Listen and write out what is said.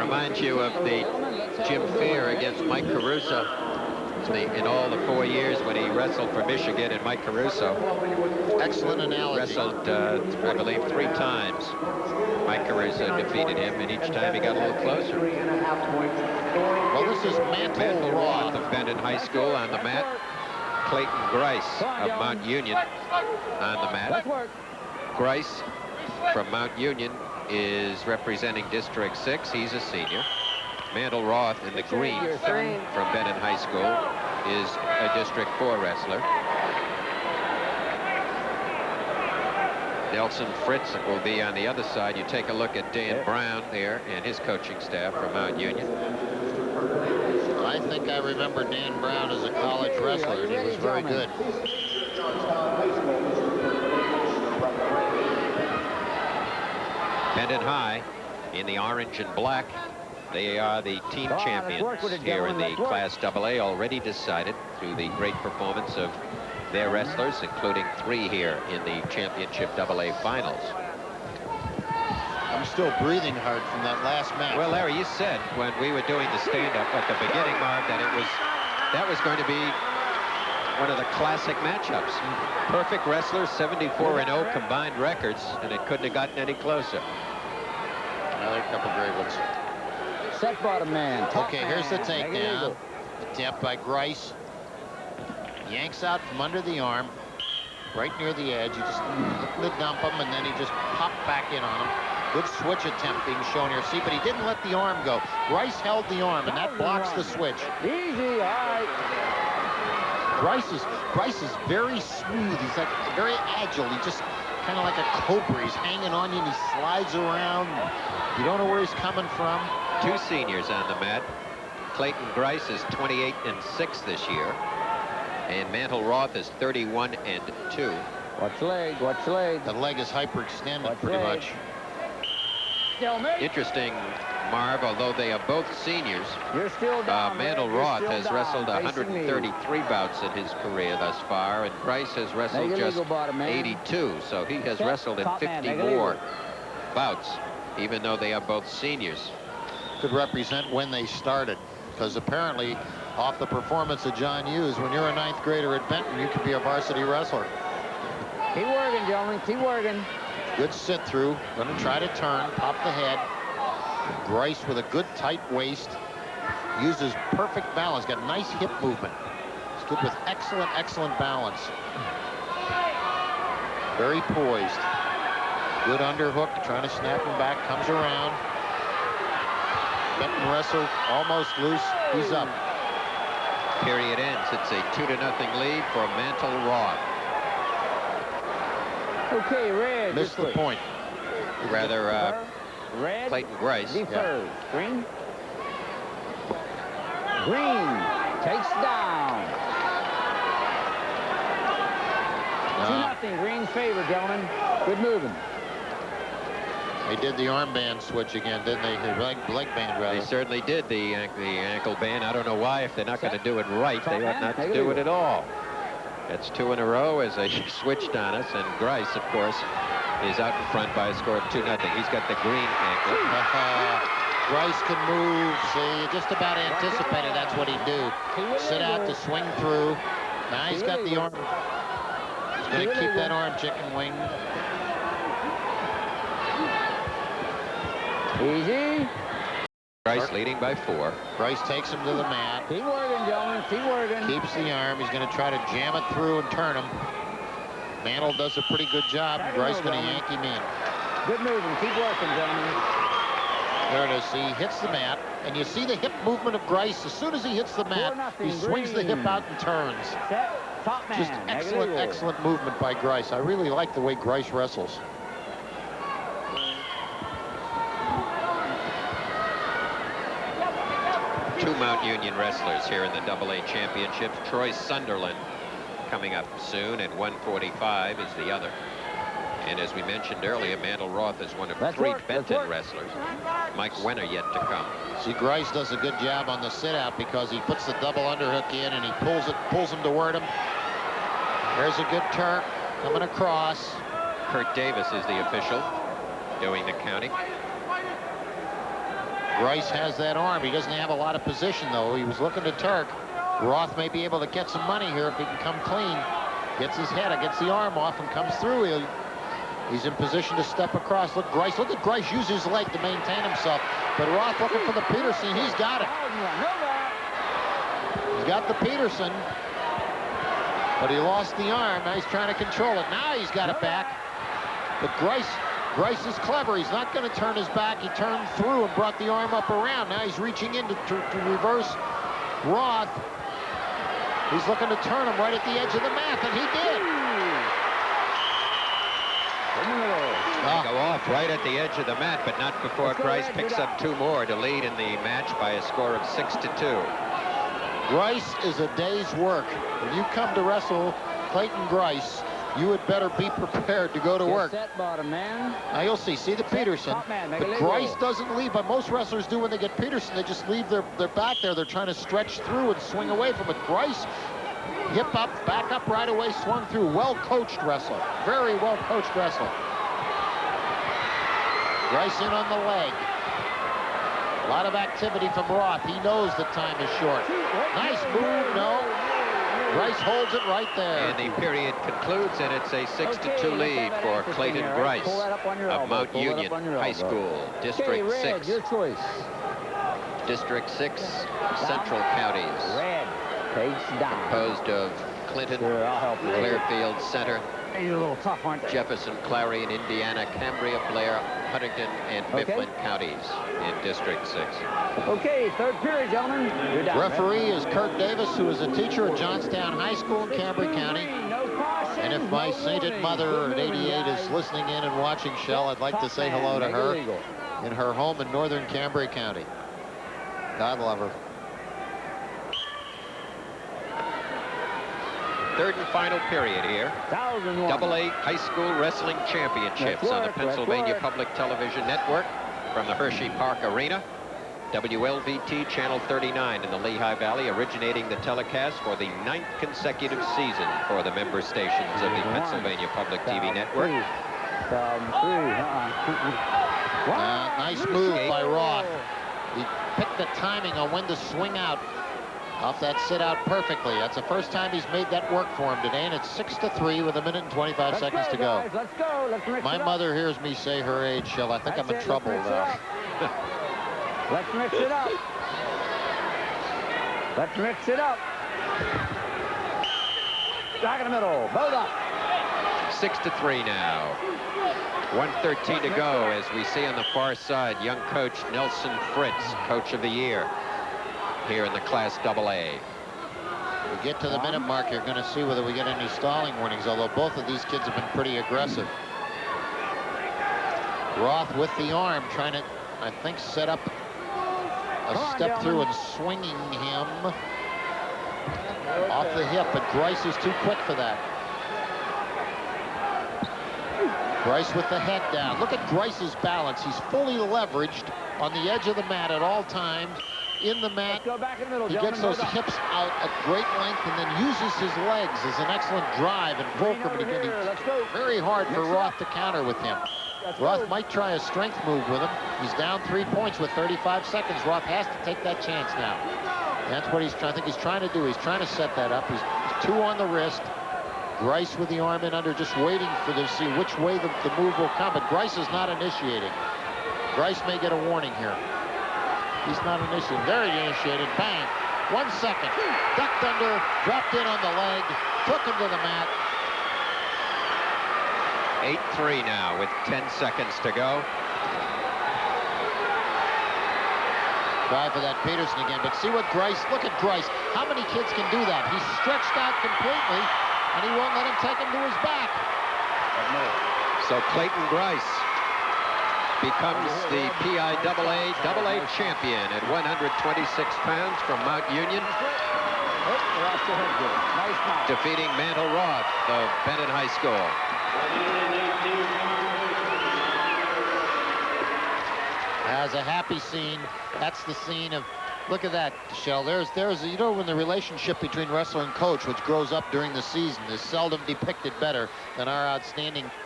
Reminds you of the Jim Fair against Mike Caruso in all the 4 years when he wrestled for Michigan, and Mike Caruso Excellent analogy. wrestled, I believe, 3 times. Mike Caruso defeated him, and each time he got a little closer. Well, this is Mantle Roth of Benton High School on the mat. Clayton Grice of Mount Union on the mat. Grice from Mount Union is representing District 6. He's a senior. Mantle Roth in the green from Benton High School is a District 4 wrestler. Nelson Fritz will be on the other side. You take a look at Dan Brown there and his coaching staff from Mount Union. I think I remember Dan Brown as a college wrestler, and he was very good. Benton High in the orange and black. They are the team champions here in the Class AA, already decided through the great performance of their wrestlers, including 3 here in the Championship AA finals. I'm still breathing hard from that last match. Well, Larry, you said when we were doing the stand-up at the beginning, Marv, that that was going to be one of the classic matchups. Perfect wrestlers, 74-0 combined records, and it couldn't have gotten any closer. Another couple great ones. Set bottom man. Okay, here's the takedown. Attempt by Grice. Yanks out from under the arm, right near the edge. You just dump him, and then he just popped back in on him. Good switch attempt being shown here. See, but he didn't let the arm go. Grice held the arm, and that blocks the switch. Easy, all right. Grice is very smooth. He's like very agile. He just kind of like a cobra. He's hanging on you, and he slides around. You don't know where he's coming from. 2 seniors on the mat. Clayton Grice is 28-6 this year, and Mantle Roth is 31-2. Watch leg, watch leg. The leg is hyperextended pretty much. Interesting, Marv, although they are both seniors, You're still down, Mantle Roth has wrestled 133 bouts in his career thus far, and Grice has wrestled just 82, so he has wrestled in 50 more bouts, even though they are both seniors. Could represent when they started, because apparently off the performance of John Hughes, when you're a 9th grader at Benton, you could be a varsity wrestler. Keep working, gentlemen, keep working. Good sit through, going to try to turn, pop the head. Grice with a good tight waist, uses perfect balance, got nice hip movement. He's good with excellent balance. Very poised. Good underhook, trying to snap him back, comes around. Benton wrestle almost loose, he's up. Period ends. It's a 2-0 lead for Mantle Roth. Okay, red. Missed the point. Rather, red. Clayton Grice. Deferred. Green. Green takes down. 2-0. Green's favor, gentlemen. Good moving. They did the armband switch again, didn't they? The leg band, rather. They certainly did the ankle band. I don't know why. If they're not going to do it right, they ought not to do it at all. That's 2 in a row as they switched on us, and Grice, of course, is out in front by a score of 2-0. He's got the green ankle. Grice can move. See, you just about anticipated that's what he'd do. Sit out to swing through. Now he's got the arm. He's going to keep that arm chicken wing. Easy. Grice leading by 4. Grice takes him to the mat. Keep working, gentlemen. Keep working. Keeps the arm. He's going to try to jam it through and turn him. Mantle does a pretty good job. Grice going to yank him in. Good moving. Keep working, gentlemen. There it is. See, he hits the mat, and you see the hip movement of Grice. As soon as he hits the mat, he swings the hip out and turns. Set. Top man. Just excellent movement by Grice. I really like the way Grice wrestles. Two Mount Union wrestlers here in the AA Championships. Troy Sunderland coming up soon, and 145 is the other. And as we mentioned earlier, Mantle Roth is one of 3 Benton wrestlers. Mike Wenner yet to come. See, Grice does a good job on the sit-out because he puts the double underhook in and he pulls him toward him. There's a good turn coming across. Kurt Davis is the official doing the counting. Grice has that arm. He doesn't have a lot of position, though. He was looking to Turk. Roth may be able to get some money here if he can come clean. Gets his head, gets the arm off, and comes through. He's in position to step across. Look at Grice use his leg to maintain himself. But Roth looking for the Peterson. He's got it. He's got the Peterson. But he lost the arm. Now he's trying to control it. Now he's got it back. But Grice is clever. He's not going to turn his back. He turned through and brought the arm up around. Now he's reaching in to reverse Roth. He's looking to turn him right at the edge of the mat, and he did. Go off right at the edge of the mat, but not before Grice picks up 2 more to lead in the match by a score of 6-2. Grice is a day's work. When you come to wrestle Clayton Grice, you had better be prepared to go to work. Now you'll see the Peterson, but Grice doesn't leave, but most wrestlers do when they get Peterson. They just leave their back there. They're trying to stretch through and swing away from it. Grice, hip up, back up right away, swung through. Well-coached wrestler, very well-coached wrestler. Grice in on the leg. A lot of activity from Roth. He knows the time is short. Nice move, no. Grice holds it right there. And the period concludes, and it's a 6-2 lead for Clayton Grice of Mount Union High School, District 6. Your choice. District 6, Central Counties. Red takes down. Composed of Clinton, Clearfield Center, You're a little tough, aren't they? Jefferson, Clarion, Indiana, Cambria, Blair, Huntington, and Mifflin counties in District 6. Okay, third period, gentlemen. You're down. Referee is Kurt Davis, who is a teacher at Johnstown High School in Cambria County. And if my sainted mother at 88 is listening in and watching, Shell, I'd like to say hello to her in her home in northern Cambria County. God love her. Third and final period here. AA High School Wrestling Championships on the Pennsylvania Public Television Network from the Hershey Park Arena. WLVT Channel 39 in the Lehigh Valley, originating the telecast for the 9th consecutive season for the member stations of the Pennsylvania Public TV Network. Nice move by Roth. He picked the timing on when to swing out off that sit-out perfectly. That's the first time he's made that work for him today, and it's 6-3 with 1 minute and 25 seconds to go. Let's go. Let's mix My it up. mother hears me say her age, Shell. I think I'm in trouble now. Let's mix it up. Let's mix it up. Back in the middle. Both up. 6-3 now. 1:13 to go as we see on the far side young coach Nelson Fritz, Coach of the Year here in the Class AA. We get to the minute mark, you're going to see whether we get any stalling warnings, although both of these kids have been pretty aggressive. Roth with the arm, trying to, I think, set up a step through and swinging him off the hip, but Grice is too quick for that. Grice with the head down. Look at Grice's balance. He's fully leveraged on the edge of the mat at all times. In the mat, he gets those hips out at great length and then uses his legs as an excellent drive and fulcrum. It's very hard for Roth to counter with him. Roth might try a strength move with him. He's down 3 points with 35 seconds. Roth has to take that chance now. That's what I think he's trying to do. He's trying to set that up. He's 2 on the wrist. Grice with the arm in under, just waiting to see which way the move will come. But Grice is not initiating. Grice may get a warning here. He's not initiating. There he initiated. Bang. 1 second. Ducked under, dropped in on the leg, took him to the mat. 8-3 now with 10 seconds to go. Try for that Peterson again, but see what Grice, look at Grice. How many kids can do that? He's stretched out completely, and he won't let him take him to his back. So Clayton Grice becomes the PIAA AA champion at 126 pounds from Mount Union, defeating Mantle Roth of Benton High School. As a happy scene, that's the scene of, look at that, Shell. There's, you know, when the relationship between wrestler and coach, which grows up during the season, is seldom depicted better than our outstanding